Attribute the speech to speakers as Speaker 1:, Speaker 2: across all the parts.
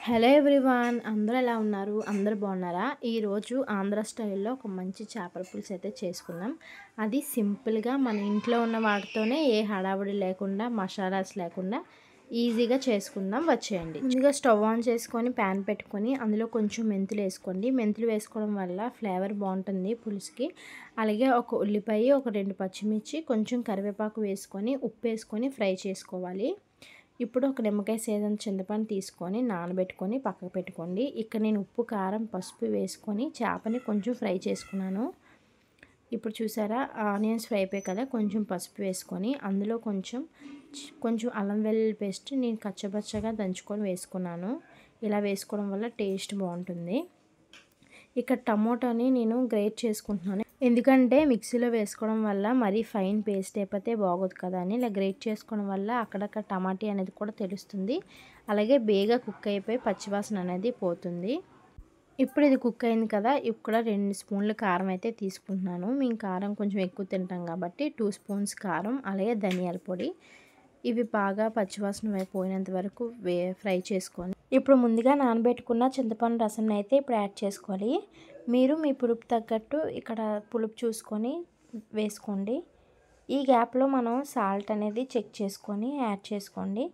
Speaker 1: Hello everyone, అందరూ ఎలా ఉన్నారు? అందరూ బాగున్నారా? ఈరోజు ఆంధ్ర స్టైల్లో ఒక మంచి చేపల పులుసు అయితే చేసుకుందాం. అది సింపుల్గా మన ఇంట్లో ఉన్న వాటితోనే ఏ హడావుడి లేకుండా, మసాలాస్ లేకుండా ఈజీగా చేసుకుందాం. వచ్చేయండి. ముందుగా స్టవ్ ఆన్ చేసుకొని ప్యాన్ పెట్టుకొని అందులో కొంచెం మెంతులు వేసుకోండి. మెంతులు వేసుకోవడం వల్ల ఫ్లేవర్ బాగుంటుంది పులుసుకి. అలాగే ఒక ఉల్లిపాయ, ఒక 2 పచ్చిమిర్చి, కొంచెం కరివేపాకు వేసుకొని ఉప్పు వేసుకొని ఫ్రై చేసుకోవాలి. ఇప్పుడు ఒక నిమ్మకాయ సైజంత చింతపండు తీసుకొని నానబెట్టుకొని పక్కకు పెట్టుకోండి. ఇక్కడ నేను ఉప్పు, కారం, పసుపు వేసుకొని చేపని కొంచెం ఫ్రై చేసుకున్నాను. ఇప్పుడు చూసారా, ఆనియన్స్ ఫ్రై అయిపోయాయి కదా, కొంచెం పసుపు వేసుకొని అందులో కొంచెం అల్లం వెల్లుల్లి పేస్ట్ నేను కచ్చపచ్చగా దంచుకొని వేసుకున్నాను. ఇలా వేసుకోవడం వల్ల టేస్ట్ బాగుంటుంది. ఇక్కడ టమోటాని నేను గ్రేట్ చేసుకుంటున్నాను. ఎందుకంటే మిక్సీలో వేసుకోవడం వల్ల మరీ ఫైన్ పేస్ట్ అయిపోతే బాగోదు కదా అని ఇలా గ్రేట్ చేసుకోవడం వల్ల అక్కడక్కడ టమాటీ అనేది కూడా తెలుస్తుంది. అలాగే బేగా కుక్ అయిపోయి పచ్చివాసన అనేది పోతుంది. ఇప్పుడు ఇది కుక్ అయింది కదా, ఇక్కడ 2 స్పూన్ల కారం అయితే తీసుకుంటున్నాను. మేము కారం కొంచెం ఎక్కువ తింటాం కాబట్టి 2 స్పూన్స్ కారం, అలాగే ధనియాల పొడి. ఇవి బాగా పచ్చివాసన పోయినంత వరకు ఫ్రై చేసుకోండి. ఇప్పుడు ముందుగా నానబెట్టుకున్న చింతపండు రసం అయితే ఇప్పుడు యాడ్ చేసుకోవాలి. మీరు మీ పులుపు తగ్గట్టు ఇక్కడ పులుపు చూసుకొని వేసుకోండి. ఈ గ్యాప్లో మనం సాల్ట్ అనేది చెక్ చేసుకొని యాడ్ చేసుకోండి.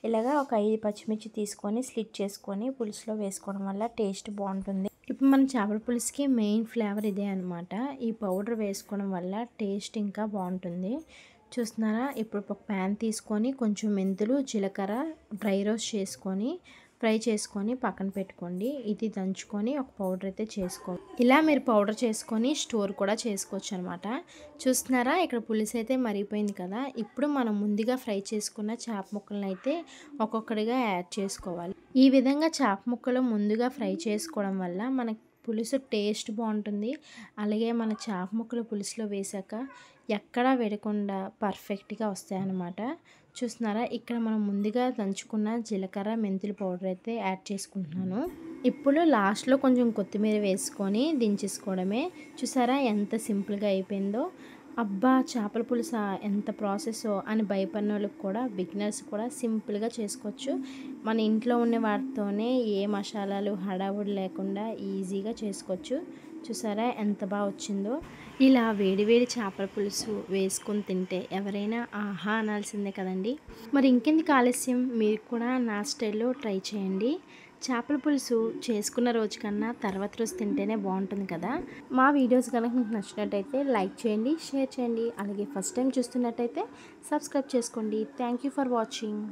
Speaker 1: ఇలాగా ఒక 5 పచ్చిమిర్చి తీసుకొని స్లిట్ చేసుకొని పులుసులో వేసుకోవడం వల్ల టేస్ట్ బాగుంటుంది. ఇప్పుడు మన చేపల పులుసుకి మెయిన్ ఫ్లేవర్ ఇదే అనమాట. ఈ పౌడర్ వేసుకోవడం వల్ల టేస్ట్ ఇంకా బాగుంటుంది. చూస్తున్నారా, ఇప్పుడు ఒక ప్యాన్ తీసుకొని కొంచెం మెంతులు, జీలకర్ర డ్రై రోస్ట్ చేసుకొని ఫ్రై చేసుకొని పక్కన పెట్టుకోండి. ఇది దంచుకొని ఒక పౌడర్ అయితే చేసుకోవాలి. ఇలా మీరు పౌడర్ చేసుకొని స్టోర్ కూడా చేసుకోవచ్చు అనమాట. చూస్తున్నారా, ఇక్కడ పులుసు అయితే మరిగిపోయింది కదా. ఇప్పుడు మనం ముందుగా ఫ్రై చేసుకున్న చేప ముక్కలను అయితే ఒక్కొక్కటిగా యాడ్ చేసుకోవాలి. ఈ విధంగా చేప ముక్కలు ముందుగా ఫ్రై చేసుకోవడం వల్ల మనకి పులుసు టేస్ట్ బాగుంటుంది. అలాగే మన చేప ముక్కలు పులుసులో వేసాక ఎక్కడా వేడకుండా పర్ఫెక్ట్గా వస్తాయన్నమాట. చూస్తున్నారా, ఇక్కడ మనం ముందుగా దంచుకున్న జీలకర్ర, మెంతుల పౌడర్ అయితే యాడ్ చేసుకుంటున్నాను. ఇప్పుడు లాస్ట్లో కొంచెం కొత్తిమీర వేసుకొని దించేసుకోవడమే. చూసారా ఎంత సింపుల్గా అయిపోయిందో. అబ్బా, చేపల పులుసు ఎంత ప్రాసెసో అని భయపడిన వాళ్ళకి కూడా, బిగినర్స్ కూడా సింపుల్గా చేసుకోవచ్చు. మన ఇంట్లో ఉన్న వాటితోనే ఏ మసాలాలు హడావుడి లేకుండా ఈజీగా చేసుకోవచ్చు. చూసారా ఎంత బాగా వచ్చిందో. ఇలా వేడివేడి చేపల పులుసు వేసుకొని తింటే ఎవరైనా ఆహా అనాల్సిందే కదండి. మరి ఇంకెందుకు ఆలస్యం, మీరు కూడా నా స్టైల్లో ట్రై చేయండి. చేపల పులుసు చేసుకున్న రోజు కన్నా తర్వాత రోజు తింటేనే బాగుంటుంది కదా. మా వీడియోస్ కనుక మీకు నచ్చినట్టయితే లైక్ చేయండి, షేర్ చేయండి. అలాగే ఫస్ట్ టైం చూస్తున్నట్టయితే సబ్స్క్రైబ్ చేసుకోండి. Thank you for watching.